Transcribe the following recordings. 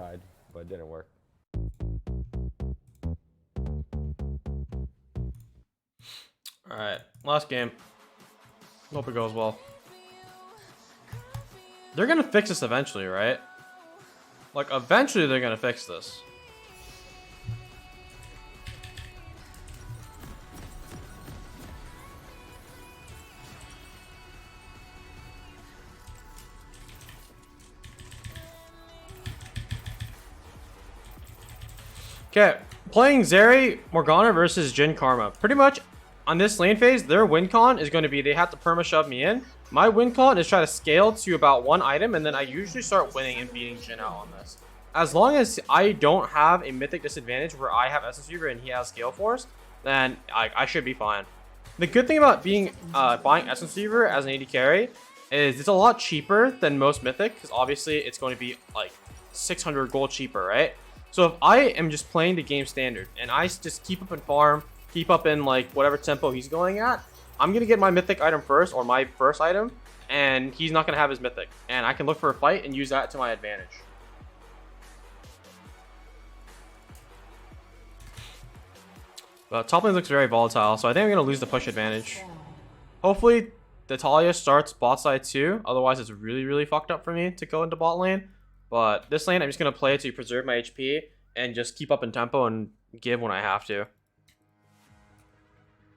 tried, but it didn't work. Alright, last game. Hope it goes well. They're gonna fix this eventually, right? Like, eventually they're gonna fix this. Okay, playing Zeri Morgana versus Jin Karma. Pretty much on this lane phase, their win con is going to be they have to perma shove me in. My win con is try to scale to about one item, and then I usually start winning and beating Jin out on this. As long as I don't have a mythic disadvantage where I have Essence Reaver and he has Scale Force, then I should be fine. The good thing about buying Essence Reaver as an AD carry is it's a lot cheaper than most mythic, because obviously it's going to be like 600 gold cheaper, right? So if I am just playing the game standard and I just keep up in farm, keep up in like whatever tempo he's going at, I'm going to get my mythic item first, or my first item, and he's not going to have his mythic. And I can look for a fight and use that to my advantage. But top lane looks very volatile, so I think I'm going to lose the push advantage. Hopefully the Talia starts bot side too, otherwise it's really, really fucked up for me to go into bot lane. But this lane, I'm just going to play to preserve my HP and just keep up in tempo and give when I have to.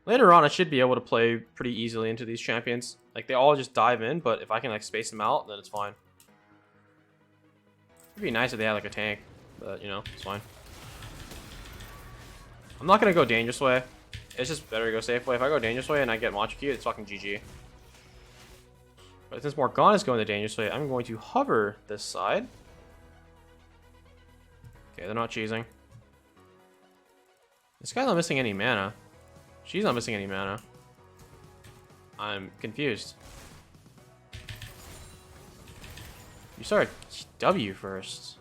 Later on, I should be able to play pretty easily into these champions. Like, they all just dive in, but if I can, like, space them out, then it's fine. It'd be nice if they had, like, a tank, but, you know, it's fine. I'm not going to go dangerous way. It's just better to go safe way. If I go dangerous way and I get Machi Q, it's fucking GG. But since Morgana is going the dangerous way, I'm going to hover this side. Okay, they're not cheesing. This guy's not missing any mana. She's not missing any mana. I'm confused. You start W first.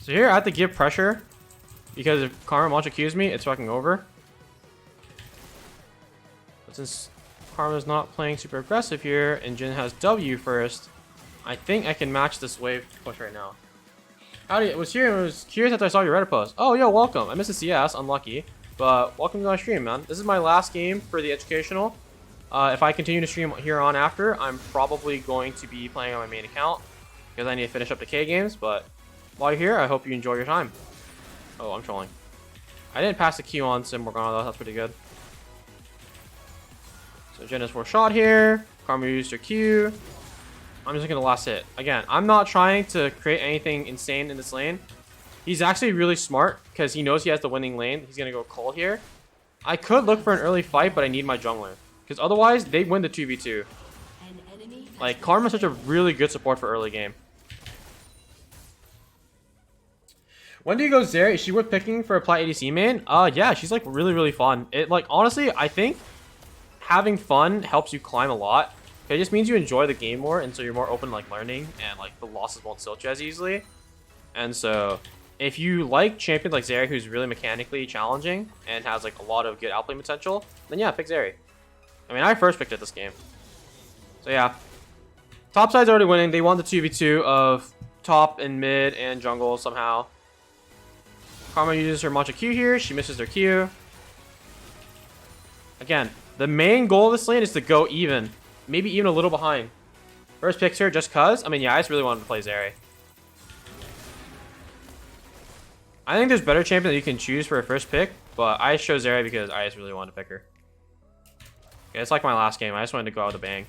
So here I have to give pressure, because if Karma Machi Qs me, it's fucking over. But since Karma's not playing super aggressive here and Jin has W first, I think I can match this wave push right now. Howdy, I was curious after I saw your Reddit post. Oh, yo, welcome. I missed the CS, unlucky. But welcome to my stream, man. This is my last game for the educational. If I continue to stream here on after, I'm probably going to be playing on my main account, because I need to finish up the K games. But while you're here, I hope you enjoy your time. Oh, I'm trolling. I didn't pass the Q on Sim Morgana, though. That's pretty good. So Jen has 4 shot here. Karma used her Q. I'm just looking at the last hit. Again, I'm not trying to create anything insane in this lane. He's actually really smart because he knows he has the winning lane. He's going to go Cole here. I could look for an early fight, but I need my jungler, because otherwise they win the 2v2. Like, Karma's such a really good support for early game. When do you go Zeri? Is she worth picking for a Plat ADC main? Yeah, she's like really, really fun. It, like, honestly, I think having fun helps you climb a lot. It just means you enjoy the game more, and so you're more open to, like, learning, and like the losses won't tilt you as easily. And so if you like champions like Zeri, who's really mechanically challenging and has like a lot of good outplay potential, then yeah, pick Zeri. I mean, I first picked it this game. So yeah. Top side's already winning. They won the 2v2 of top and mid and jungle somehow. Karma uses her Machi Q here. She misses her Q. Again, the main goal of this lane is to go even. Maybe even a little behind. First picks her just cuz. I mean, yeah, I just really wanted to play Zeri. I think there's better champions that you can choose for a first pick, but I chose Zeri because I just really wanted to pick her. Okay, it's like my last game. I just wanted to go out with a bang.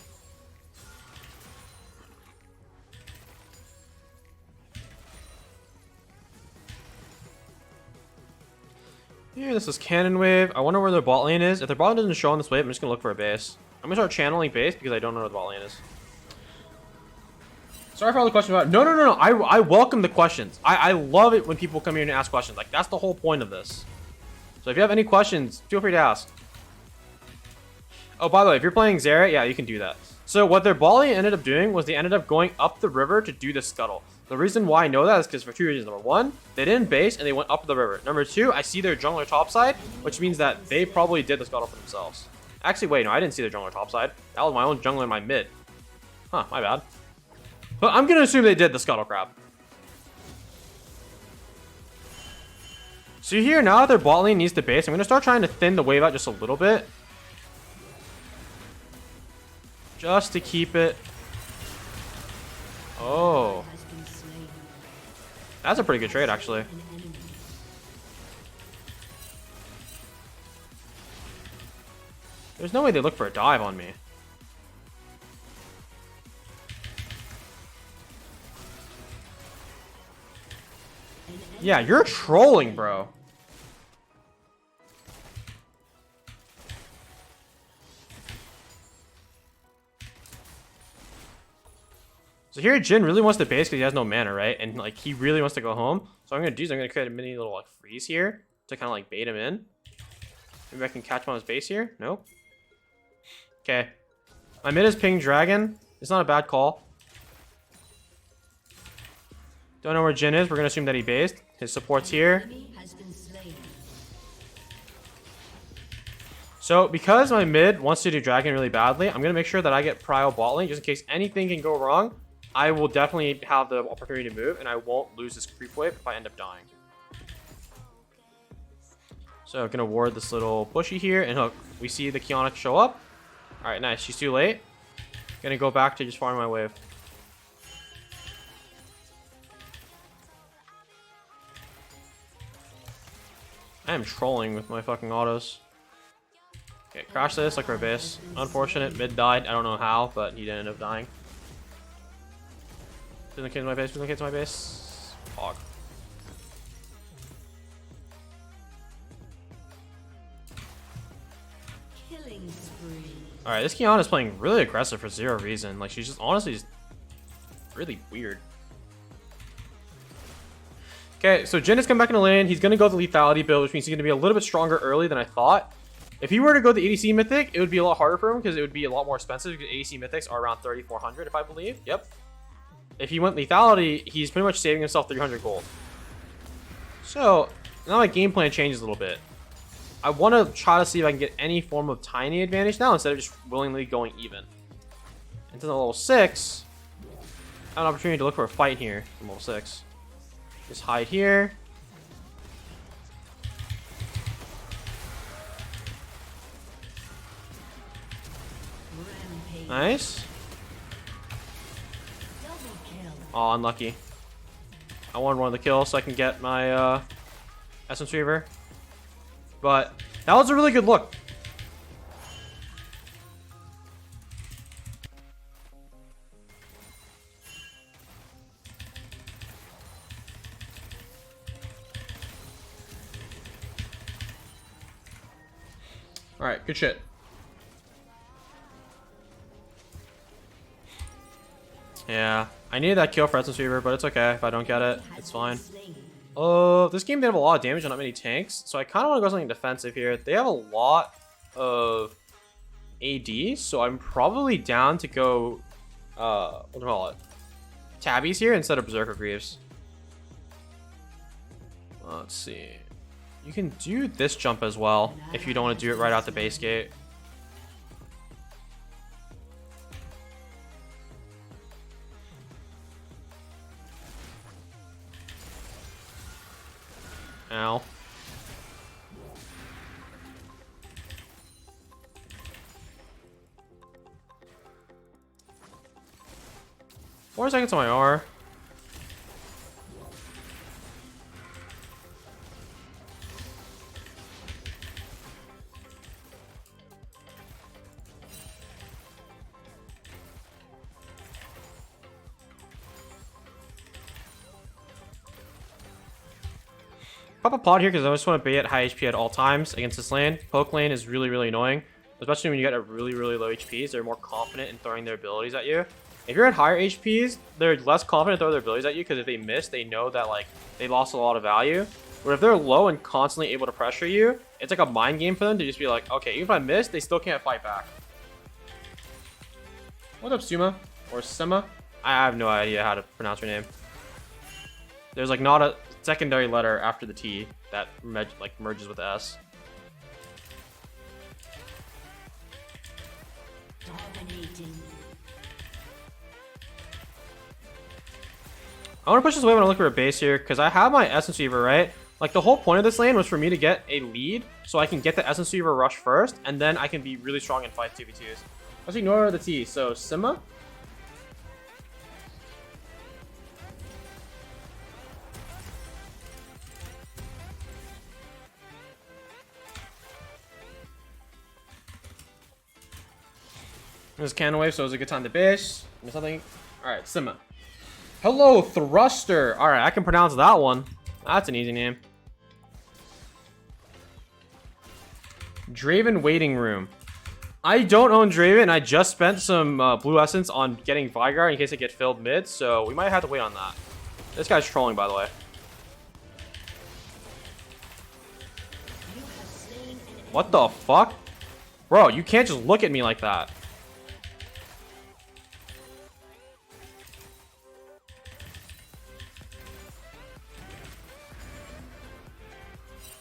Here, this is Cannon Wave. I wonder where their bot lane is. If their bot lane doesn't show on this wave, I'm just going to look for a base. I'm going to start channeling base because I don't know where the bot lane is. Sorry for all the questions about it. No. I welcome the questions. I love it when people come here and ask questions. Like, that's the whole point of this. So if you have any questions, feel free to ask. Oh, by the way, if you're playing Zeri, yeah, you can do that. So what their bot lane ended up doing was they ended up going up the river to do the scuttle. The reason why I know that is because for 2 reasons. Number 1, they didn't base and they went up the river. Number 2, I see their jungler topside, which means that they probably did the scuttle for themselves. Actually, wait, no, I didn't see their jungler topside. That was my own jungler in my mid. Huh, my bad. But I'm gonna assume they did the Scuttle Crab. So here, now that their bot lane needs the base, I'm gonna start trying to thin the wave out just a little bit. Just to keep it. Oh. That's a pretty good trade, actually. There's no way they look for a dive on me. Yeah, you're trolling, bro. So here, Jin really wants to base because he has no mana, right? And like he really wants to go home. So what I'm gonna do is I'm gonna create a mini little like freeze here to kind of like bait him in. Maybe I can catch him on his base here. Nope. Okay. My mid is ping dragon. It's not a bad call. Don't know where Jin is. We're gonna assume that he based. His support's here. So because my mid wants to do dragon really badly, I'm gonna make sure that I get prio bot lane just in case anything can go wrong. I will definitely have the opportunity to move, and I won't lose this creep wave if I end up dying. So I'm gonna ward this little bushy here and hook. We see the Kiana show up. All right, nice. She's too late. Gonna go back to just farming my wave. I am trolling with my fucking autos. Okay, crash this like our base. Unfortunate, mid died. I don't know how, but he didn't end up dying. Doesn't kill my base, doesn't kill my base. Hog. Alright, this Kiana is playing really aggressive for zero reason. Like, she's just honestly just really weird. Okay, so Jin has come back in the lane. He's going to go the lethality build, which means he's going to be a little bit stronger early than I thought. If he were to go the ADC Mythic, it would be a lot harder for him because it would be a lot more expensive because ADC Mythics are around 3,400 if I believe. Yep. If he went lethality, he's pretty much saving himself 300 gold. So, now my game plan changes a little bit. I want to try to see if I can get any form of tiny advantage now instead of just willingly going even. Into the level 6, I have an opportunity to look for a fight here from level 6. Just hide here. Nice. Oh, unlucky. I wanted one of the kills so I can get my Essence Reaver. But that was a really good look. All right, good shit. Yeah, I needed that kill for Essence Reaver, but it's okay if I don't get it. It's fine. Oh, this game they have a lot of damage on not many tanks, so I kind of want to go something defensive here. They have a lot of AD, so I'm probably down to go, what do you call it? Tabbies here instead of Berserker Greaves. Let's see. You can do this jump as well if you don't want to do it right out the base gate. Ow. Four seconds on my R. Pop a pod here because I just want to be at high HP at all times against this lane. Poke lane is really, really annoying, especially when you get a really, really low HPs. They're more confident in throwing their abilities at you. If you're at higher HPs, they're less confident to throw their abilities at you because if they miss, they know that like they lost a lot of value. But if they're low and constantly able to pressure you, it's like a mind game for them to just be like, okay, even if I miss, they still can't fight back. What's up, Suma? Or Sema? I have no idea how to pronounce your name. There's like not a secondary letter after the T that merges with the S. Dominating. I want to push this wave and look for a base here because I have my Essence Weaver, right? Like, the whole point of this lane was for me to get a lead so I can get the Essence Weaver rush first, and then I can be really strong in 5 2v2s. Let's ignore the T. So, Sima. There's Cannon Wave, so it was a good time to base. There's something. Alright, Sima. Hello, Thruster. Alright, I can pronounce that one. That's an easy name. Draven Waiting Room. I don't own Draven. I just spent some blue essence on getting Vygar in case I get filled mid, so we might have to wait on that. This guy's trolling, by the way. What the fuck? Bro, you can't just look at me like that.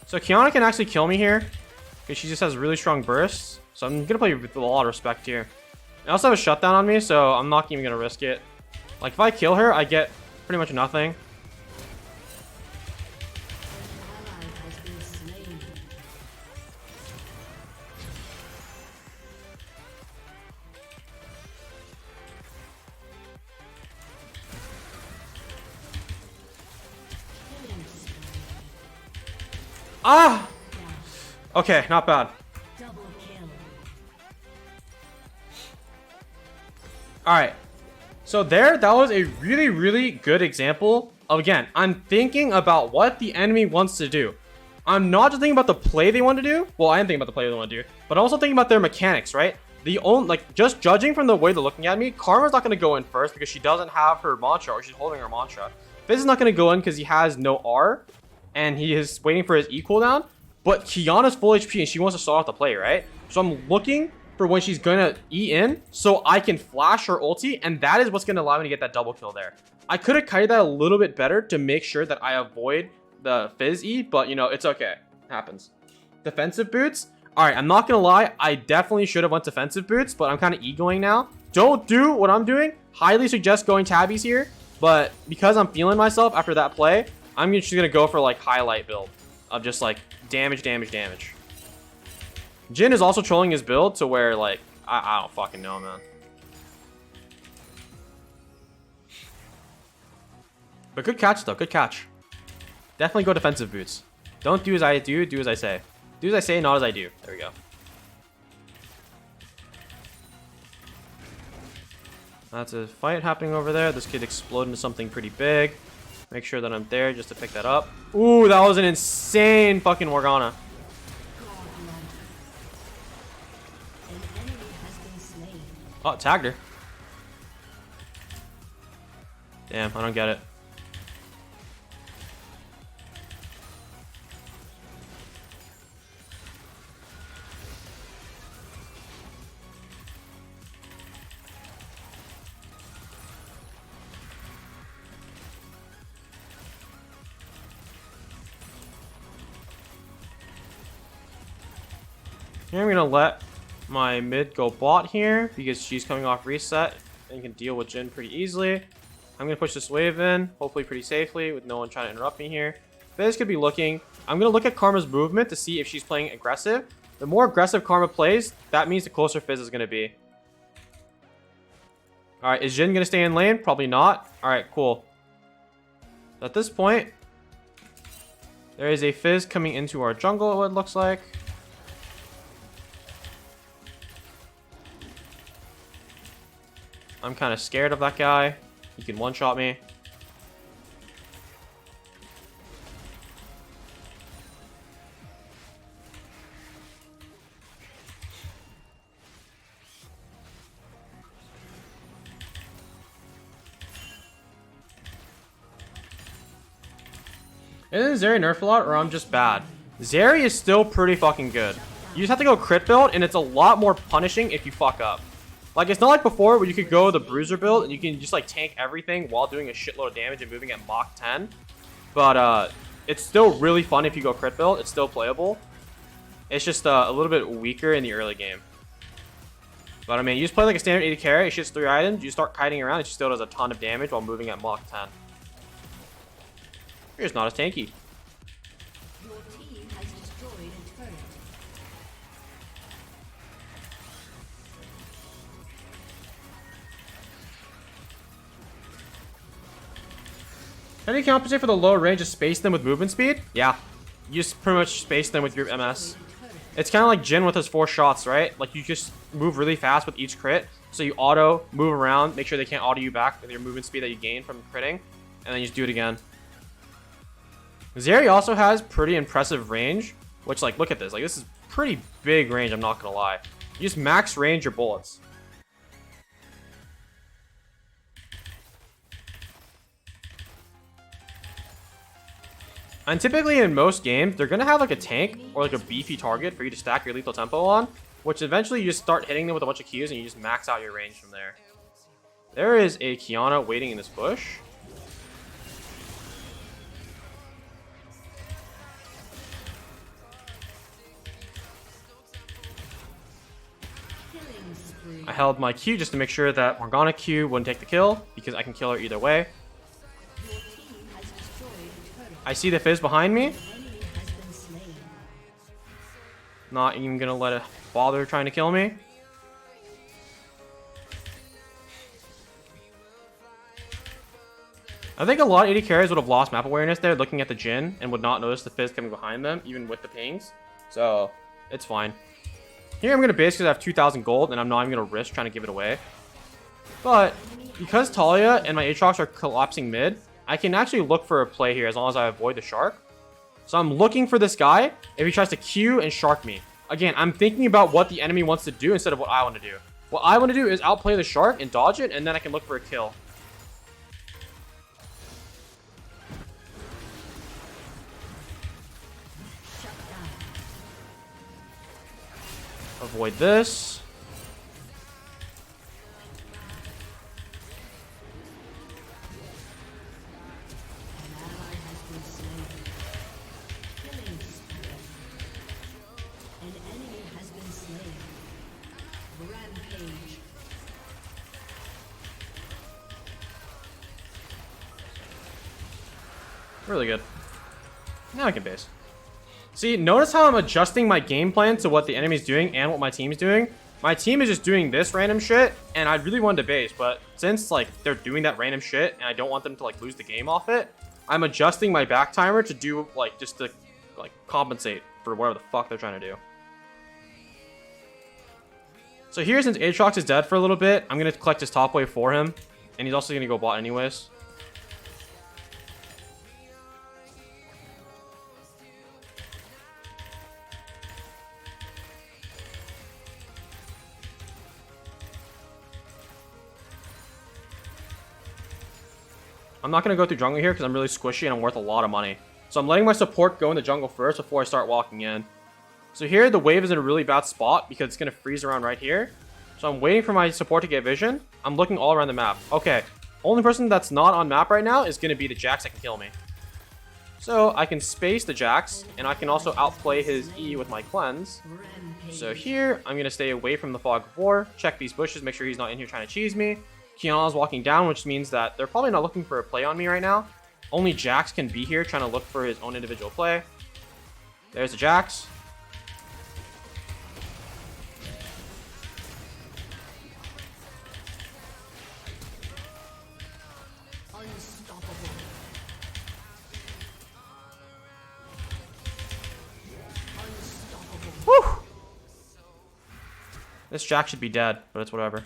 So Kiana can actually kill me here because she just has really strong bursts. So I'm gonna play with a lot of respect here. I also have a shutdown on me, so I'm not even gonna risk it. Like, if I kill her, I get pretty much nothing. Ah! Okay, not bad. Alright. So that was a really, really good example of, again, I'm thinking about what the enemy wants to do. I'm not just thinking about the play they want to do. Well, I am thinking about the play they want to do. But I'm also thinking about their mechanics, right? Like, just judging from the way they're looking at me, Karma's not going to go in first because she doesn't have her mantra, or she's holding her mantra. Fizz is not going to go in because he has no R. And he is waiting for his E cooldown. But Kiana's full HP and she wants to start off the play, right? So I'm looking for when she's gonna E in so I can flash her ulti, and that is what's gonna allow me to get that double kill there. I could have kited that a little bit better to make sure that I avoid the Fizz E, but you know, it's okay. It happens. Defensive boots. Alright, I'm not gonna lie, I definitely should have went defensive boots, but I'm kind of egoing now. Don't do what I'm doing. Highly suggest going tabbies here, but because I'm feeling myself after that play, I'm just gonna go for like highlight build of just like damage. Jhin is also trolling his build to where like I don't fucking know, man. But good catch though, good catch. Definitely go defensive boots. Don't do as I do, do as I say. Do as I say, not as I do. There we go. That's a fight happening over there. This could explode into something pretty big. Make sure that I'm there just to pick that up. Ooh, that was an insane fucking Morgana. Oh, tagged her. Damn, I don't get it. Here I'm gonna let my mid go bot here because she's coming off reset and can deal with Jhin pretty easily. I'm gonna push this wave in, hopefully pretty safely with no one trying to interrupt me here. Fizz could be looking. I'm gonna look at Karma's movement to see if she's playing aggressive. The more aggressive Karma plays, that means the closer Fizz is gonna be. Alright, is Jhin gonna stay in lane? Probably not. Alright, cool. At this point, there is a Fizz coming into our jungle, it looks like. I'm kind of scared of that guy. He can one-shot me. Isn't Zeri nerfed a lot, or I'm just bad? Zeri is still pretty fucking good. You just have to go crit build, and it's a lot more punishing if you fuck up. Like, it's not like before where you could go the bruiser build and you can just like tank everything while doing a shitload of damage and moving at Mach 10. But it's still really fun if you go crit build. It's still playable. It's just a little bit weaker in the early game. But I mean, you just play like a standard AD carry, it shoots 3 items, you start kiting around, it still does a ton of damage while moving at Mach 10. You're just not as tanky. Your team has destroyed a turret. How do you compensate for the low range? Just space them with movement speed? Yeah. You just pretty much space them with your MS. It's kind of like Jhin with his 4 shots, right? Like, you just move really fast with each crit. So you auto, move around, make sure they can't auto you back with your movement speed that you gain from critting. And then you just do it again. Zeri also has pretty impressive range. Which, like, look at this. Like, this is pretty big range, I'm not gonna lie. You just max range your bullets. And typically in most games, they're going to have like a tank or like a beefy target for you to stack your lethal tempo on, which eventually you just start hitting them with a bunch of Qs and you just max out your range from there. There is a Kiana waiting in this bush. I held my Q just to make sure that Morgana Q wouldn't take the kill because I can kill her either way. I see the Fizz behind me. Not even gonna let it bother trying to kill me. I think a lot of AD carries would have lost map awareness there looking at the Jhin and would not notice the Fizz coming behind them, even with the pings. So, it's fine. Here I'm gonna base because I have 2,000 gold and I'm not even gonna risk trying to give it away. But, because Talia and my Aatrox are collapsing mid, I can actually look for a play here as long as I avoid the shark. So I'm looking for this guy if he tries to Q and shark me. Again, I'm thinking about what the enemy wants to do instead of what I want to do. What I want to do is outplay the shark and dodge it, and then I can look for a kill. Avoid this. Really good. Now I can base. See, notice how I'm adjusting my game plan to what the enemy's doing and what my team's doing. My team is just doing this random shit, and I really wanted to base, but since, like, they're doing that random shit, and I don't want them to, like, lose the game off it, I'm adjusting my back timer to do, like, just to, like, compensate for whatever the fuck they're trying to do. So here, since Aatrox is dead for a little bit, I'm going to collect his top wave for him, and he's also going to go bot anyways. I'm not going to go through jungle here because I'm really squishy and I'm worth a lot of money. So I'm letting my support go in the jungle first before I start walking in. So here, the wave is in a really bad spot because it's going to freeze around right here. So I'm waiting for my support to get vision. I'm looking all around the map. Okay, only person that's not on map right now is going to be the Jax that can kill me. So I can space the Jax, and I can also outplay his E with my cleanse. So here, I'm going to stay away from the Fog of War, check these bushes, make sure he's not in here trying to cheese me. Kiana's walking down, which means that they're probably not looking for a play on me right now. Only Jax can be here trying to look for his own individual play. There's the Jax. Whew! This Jax should be dead, but it's whatever.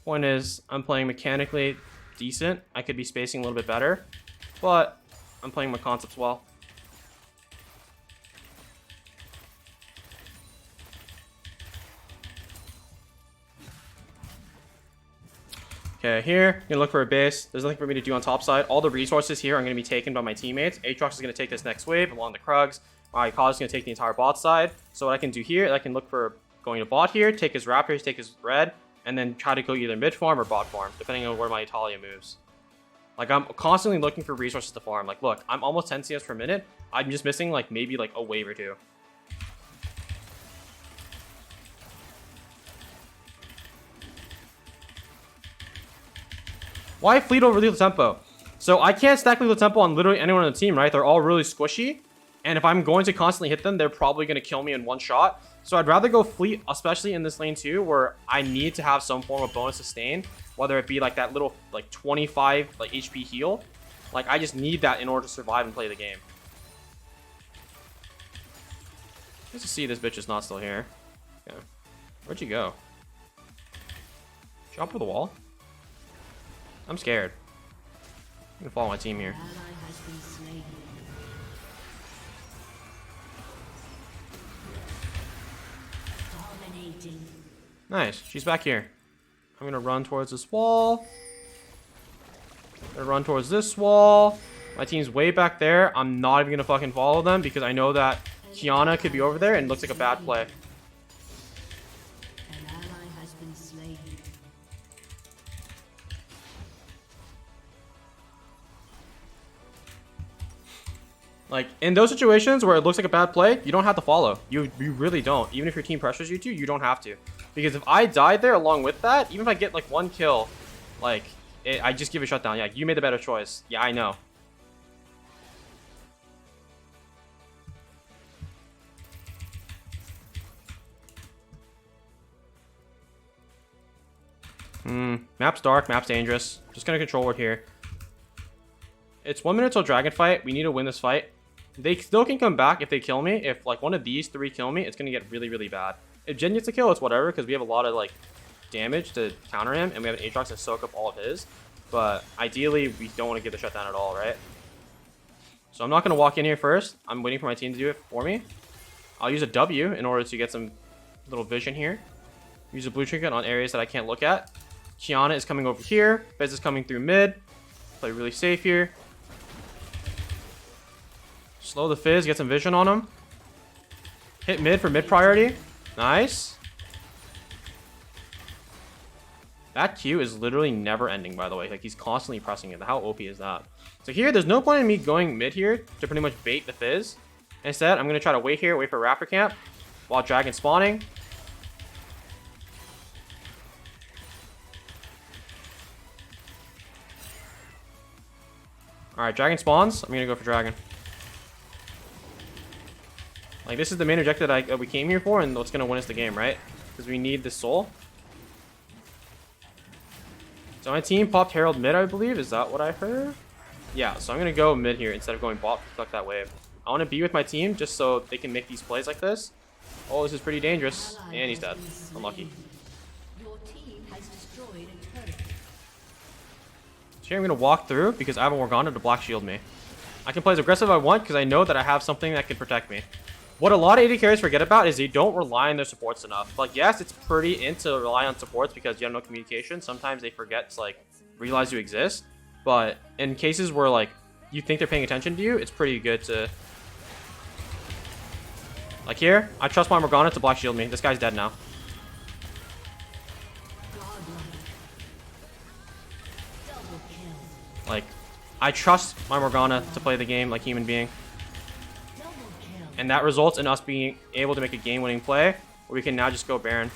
Point is, I'm playing mechanically decent. I could be spacing a little bit better, but I'm playing my concepts well. Okay, here, I'm gonna look for a base. There's nothing for me to do on top side. All the resources here are gonna be taken by my teammates. Aatrox is gonna take this next wave along the Krugs. My Kaz is gonna take the entire bot side. So what I can do here, I can look for going to bot here, take his Raptors, take his red, and then try to go either mid farm or bot farm, depending on where my Italia moves. Like, I'm constantly looking for resources to farm. Like, look, I'm almost 10 CS per minute. I'm just missing, like, maybe, like, a wave or two. Why fleet over lethal tempo? So I can't stack Lethal Temple on literally anyone on the team, right? They're all really squishy. And if I'm going to constantly hit them, they're probably going to kill me in one shot. So I'd rather go Fleet, especially in this lane too, where I need to have some form of bonus sustain. Whether it be like that little like 25 like HP heal. Like I just need that in order to survive and play the game. Just to see this bitch is not still here. Okay. Where'd you go? Jump over the wall? I'm scared. I'm gonna follow my team here. Nice. She's back here. I'm gonna run towards this wall. Gonna run towards this wall. My team's way back there. I'm not even gonna fucking follow them because I know that Kiana could be over there and it looks like a bad play. An ally has been slain. Like, in those situations where it looks like a bad play, you don't have to follow. You really don't. Even if your team pressures you to, you don't have to. Because if I died there along with that, even if I get, like, one kill, like, I just give a shutdown. Yeah, you made the better choice. Yeah, I know. Map's dark, map's dangerous. Just gonna control ward here. It's 1 minute till dragon fight. We need to win this fight. They still can come back if they kill me. If like one of these three kill me, it's gonna get really, really bad. If Jin gets a kill, it's whatever, because we have a lot of like damage to counter him, and we have an Aatrox to soak up all of his. But ideally, we don't want to get the shutdown at all, right? So I'm not gonna walk in here first. I'm waiting for my team to do it for me. I'll use a W in order to get some little vision here. Use a blue trinket on areas that I can't look at. Kiana is coming over here. Fizz is coming through mid. Play really safe here. Slow the Fizz, get some vision on him. Hit mid for mid priority. Nice. That Q is literally never ending, by the way. Like, he's constantly pressing it. How OP is that? So here, there's no point in me going mid here to pretty much bait the Fizz. Instead, I'm going to try to wait here, wait for Raptor Camp while Dragon spawning. Alright, Dragon spawns. I'm going to go for Dragon. Like, this is the main objective that we came here for, and what's going to win us the game, right? Because we need this soul. So my team popped Herald mid, I believe. Is that what I heard? Yeah, so I'm going to go mid here instead of going bot to collect that wave. I want to be with my team just so they can make these plays like this. Oh, this is pretty dangerous. And he's dead. Unlucky. Your team has destroyed a turret. So here I'm going to walk through because I have a Morgana to block shield me. I can play as aggressive as I want because I know that I have something that can protect me. What a lot of AD carries forget about is they don't rely on their supports enough. Like, yes, it's pretty in to rely on supports because you have no communication. Sometimes they forget to, like, realize you exist. But in cases where, like, you think they're paying attention to you, it's pretty good to... Like here, I trust my Morgana to block shield me. This guy's dead now. Like, I trust my Morgana to play the game like human being. And that results in us being able to make a game-winning play where we can now just go Baron.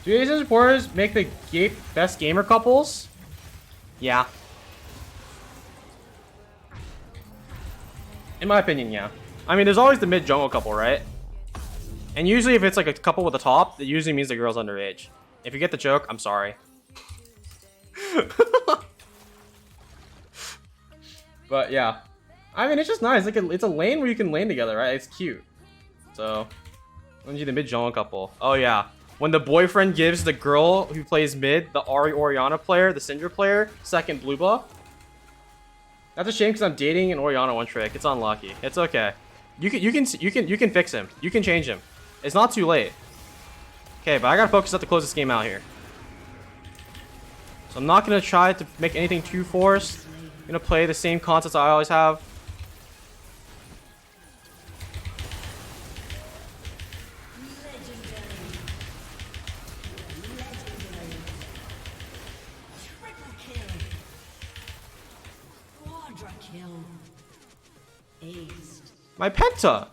Do Asian supporters make the best gamer couples? Yeah. In my opinion, yeah. I mean, there's always the mid-jungle couple, right? And usually if it's like a couple with a top, it usually means the girl's underage. If you get the joke, I'm sorry. But yeah. I mean, it's just nice. Like it's a lane where you can lane together, right? It's cute. So, let me do the mid-jungle couple. Oh yeah. When the boyfriend gives the girl who plays mid, the Orianna player, the Syndra player, second blue buff. That's a shame because I'm dating an Orianna one trick. It's unlucky. It's okay. You can fix him. You can change him. It's not too late. Okay, but I gotta focus on to close this game out here. So I'm not going to try to make anything too forced. I'm going to play the same concepts I always have. My penta!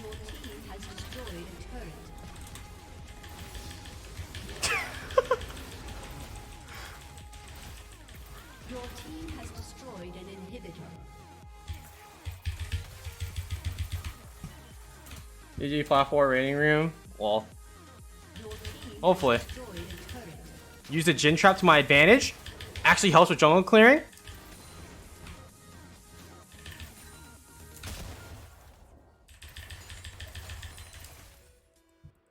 Your team has destroyed a turret. Your team has destroyed an inhibitor. GG Flat 4 rating room. Well, Your team hopefully. has destroyed a turret. Use the Jin trap to my advantage. Actually helps with jungle clearing.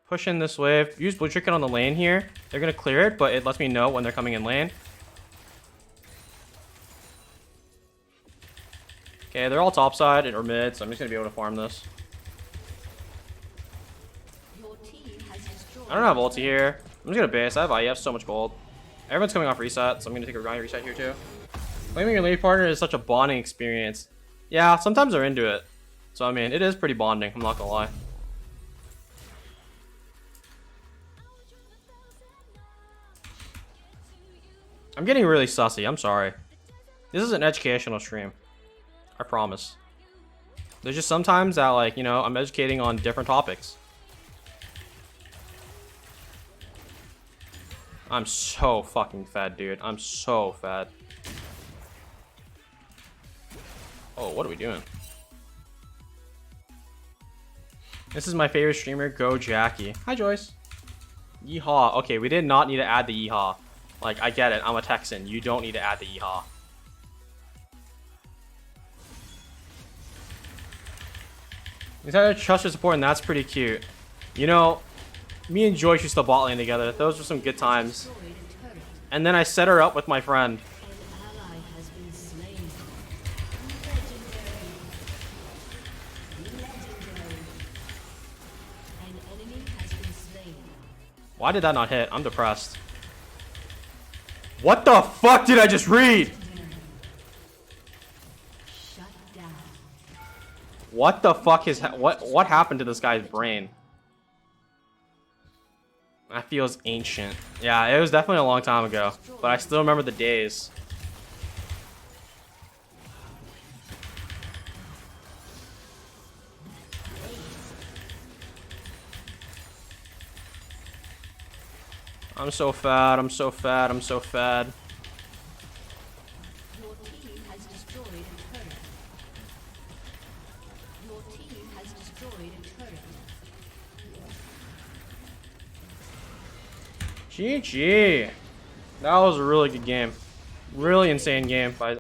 Push in this wave. Use blue chicken on the lane here. They're gonna clear it, but it lets me know when they're coming in lane. Okay, they're all topside or mid, so I'm just gonna be able to farm this. Your team has destroyed. I don't have ulti here. I'm just gonna base. I have so much gold. Everyone's coming off reset, so I'm gonna take a grind reset here too. Claiming your lane partner is such a bonding experience. Yeah, sometimes they're into it. So I mean, it is pretty bonding, I'm not gonna lie. I'm getting really sussy, I'm sorry. This is an educational stream. I promise. There's just sometimes that, like, you know, I'm educating on different topics. I'm so fucking fed, dude. I'm so fed. Oh, what are we doing? This is my favorite streamer, Go Jackie. Hi, Joyce. Yeehaw. Okay, we did not need to add the yeehaw. Like, I get it. I'm a Texan. You don't need to add the yeehaw. He's had a trusted support, and that's pretty cute. You know, me and Joyce used to bot lane together. Those were some good times. Destroyed a turret. And then I set her up with my friend. An ally has been slain. Legendary. An enemy has been slain. Why did that not hit? I'm depressed. What the fuck did I just read? Shut down. What the fuck is what happened to this guy's brain? That feels ancient. Yeah, it was definitely a long time ago, but I still remember the days. I'm so fat, I'm so fat, I'm so fat. Your team has destroyed a turret. Your team has destroyed a turret. GG. That was a really good game. Really insane game by